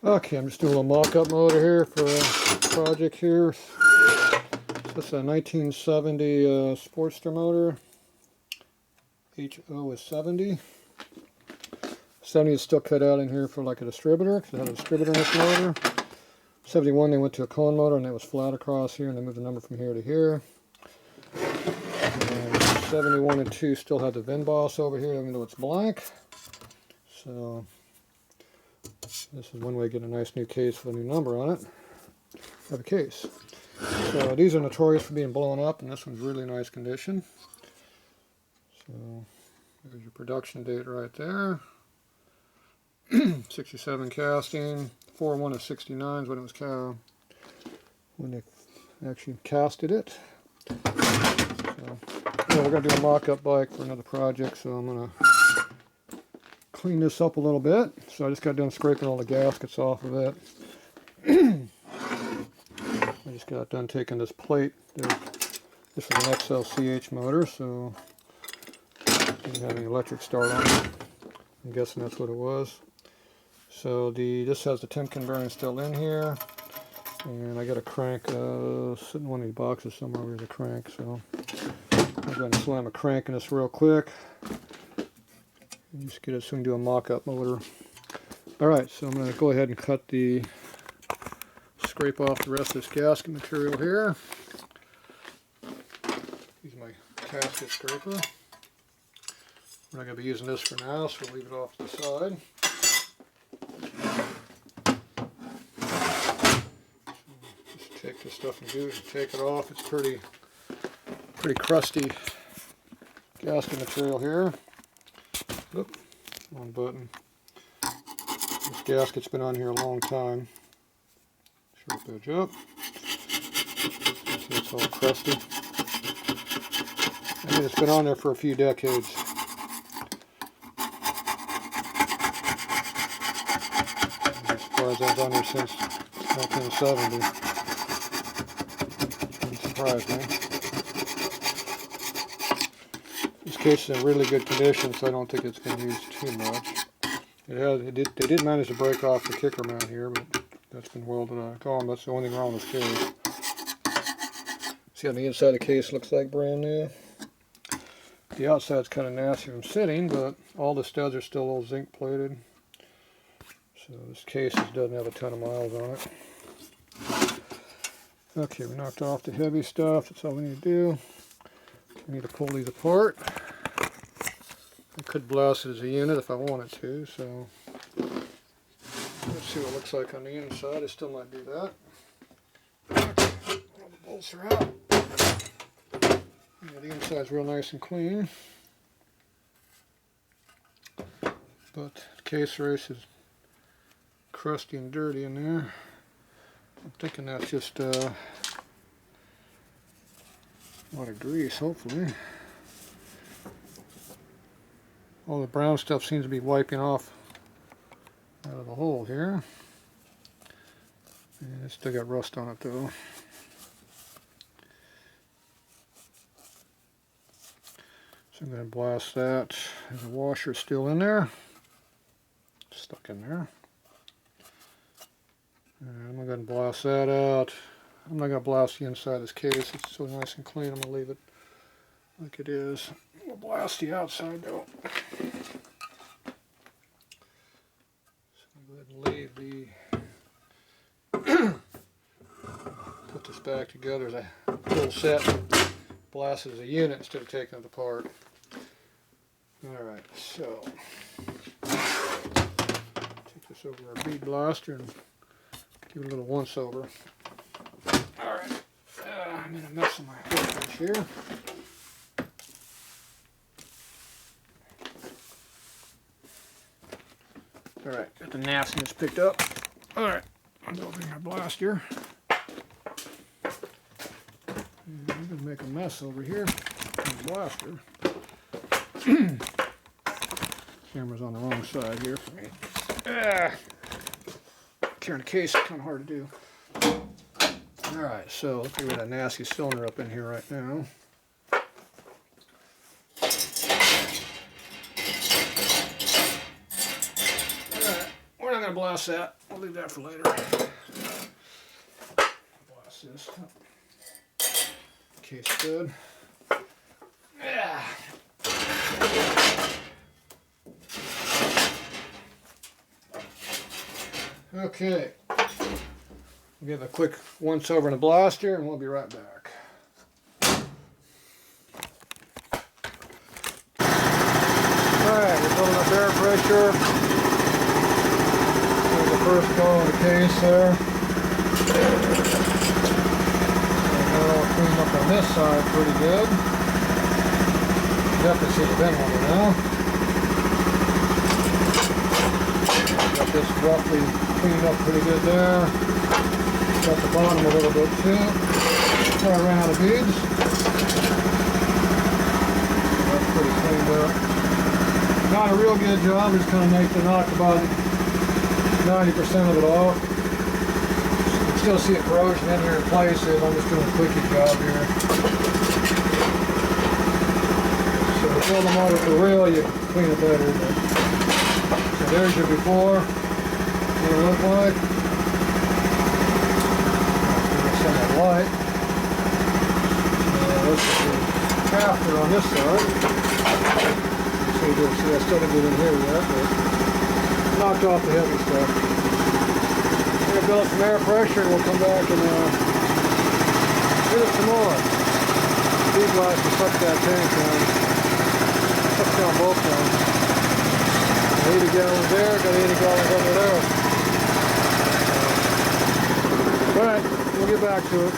Okay, I'm just doing a little mock-up motor here for a project here. So this is a 1970 Sportster motor. HO is 70. 70 is still cut out in here for like a distributor, because it had a distributor in this motor. 71 they went to a cone motor and it was flat across here, and they moved the number from here to here. And 71 and 2 still had the VIN boss over here, even though it's blank. So this is one way to get a nice new case with a new number on it. Have a case. So these are notorious for being blown up, and this one's really nice condition. So there's your production date right there. 67 casting. 4/1 of 69 is when it was when they actually casted it. So yeah, we're going to do a mock-up bike for another project, so I'm going to clean this up a little bit. So I just got done scraping all the gaskets off of it. I just got done taking this plate. This is an xlch motor, so it didn't have any electric start on it. I'm guessing that's what it was. So this has the Timken bearing still in here, and I got a crank sitting in one of these boxes somewhere where the crank. So I'm going to slam a crank in this real quick. And just get it so we can do a mock-up motor. Alright, so I'm going to go ahead and scrape off the rest of this gasket material here. Use my gasket scraper. We're not going to be using this for now, so we'll leave it off to the side. Just take this stuff and take it off. It's pretty crusty gasket material here. Oop, wrong button. This gasket's been on here a long time. Sharp edge up. See, it's all crusty. I mean, it's been on there for a few decades. I'm surprised I was on there since 1970. Doesn't surprise me. This case is in really good condition, so I don't think it's been used too much. They did manage to break off the kicker mount here, but that's been welded on. That's the only thing wrong with this case. See how the inside of the case looks like brand new? The outside's kind of nasty from sitting, but all the studs are still all zinc plated. So this case doesn't have a ton of miles on it. Okay, we knocked off the heavy stuff. That's all we need to do. We need to pull these apart. I could blast it as a unit if I wanted to, so let's see what it looks like on the inside. I still might do that. All the bolts are out. Yeah, the inside's real nice and clean, but the case race is crusty and dirty in there. I'm thinking that's just a lot of grease, hopefully. All the brown stuff seems to be wiping off out of the hole here. And it's still got rust on it though. So I'm going to blast that. There's a washer still in there. Stuck in there. And I'm going to blast that out. I'm not going to blast the inside of this case. It's so nice and clean. I'm going to leave it like it is. We'll blast the outside though. So I'm going to go ahead and leave the put this back together as a full set. Blast it as a unit instead of taking it apart. Alright, so take this over our bead blaster and give it a little once over. Alright, I'm in a mess of my workbench here. Alright, got the nastiness picked up. Alright, I'll go over my blaster. And I'm going to make a mess over here in the blaster. Camera's on the wrong side here for me. Carrying a case is kind of hard to do. Alright, so look at that nasty cylinder up in here right now. Alright, we're not going to blast that. I'll leave that for later. Blast this. Case stud. Yeah. Okay. Give a quick once over in the blaster and we'll be right back. Alright, we're building up air pressure. There's the first go in the case there. Got it all cleaned up on this side pretty good. Definitely see the vent on it now. Got this roughly cleaned up pretty good there. Got the bottom a little bit too. I ran out of beads. That's pretty cleaned up. Not a real good job, just kind of make the knock about 90% of it off. You can still see a corrosion in here in places. I'm just doing a quickie job here. So to fill the motor for real, you clean it better. So there's your before. What it looked like. Some of the light. This is the after on this side. See, I still didn't get in here yet, but knocked off the heavy stuff. We're going to build some air pressure and we'll come back and hit it some more. Speed blast to suck that tank down. Sucks down both ones. 80 gallons there, got 80 gallons under there. Alright, we'll get back to it.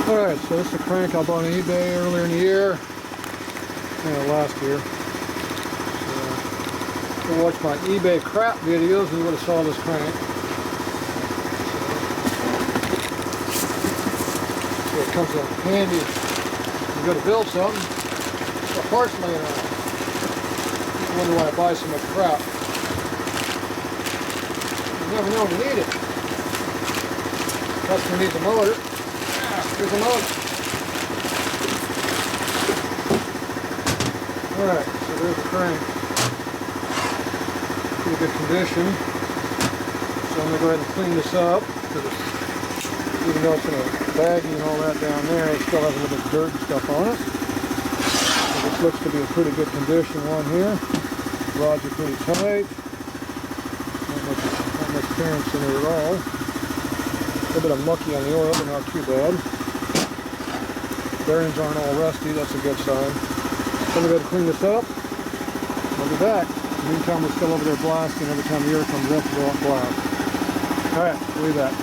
Alright, so this is a crank I bought on eBay earlier in the year. Last year. So, if you watch my eBay crap videos, you would have saw this crank. So it comes in handy. You go to build something, got parts laying around. You wonder why I buy so much crap. You never know when you need it. Customer needs a motor. Here's a motor. Alright, so there's the crank. Pretty good condition. So I'm going to go ahead and clean this up. Even though it's in a baggie and all that down there, it still has a little bit of dirt and stuff on it. So this looks to be a pretty good condition one here. Rods are pretty tight. Not much clearance in there at all. A little bit of mucky on the oil, but not too bad. Bearings aren't all rusty, that's a good sign. So we're going to clean this up. We'll be back. In the meantime, we're still over there blasting. Every time the air comes up, we'll go up blast. Alright, we'll be back.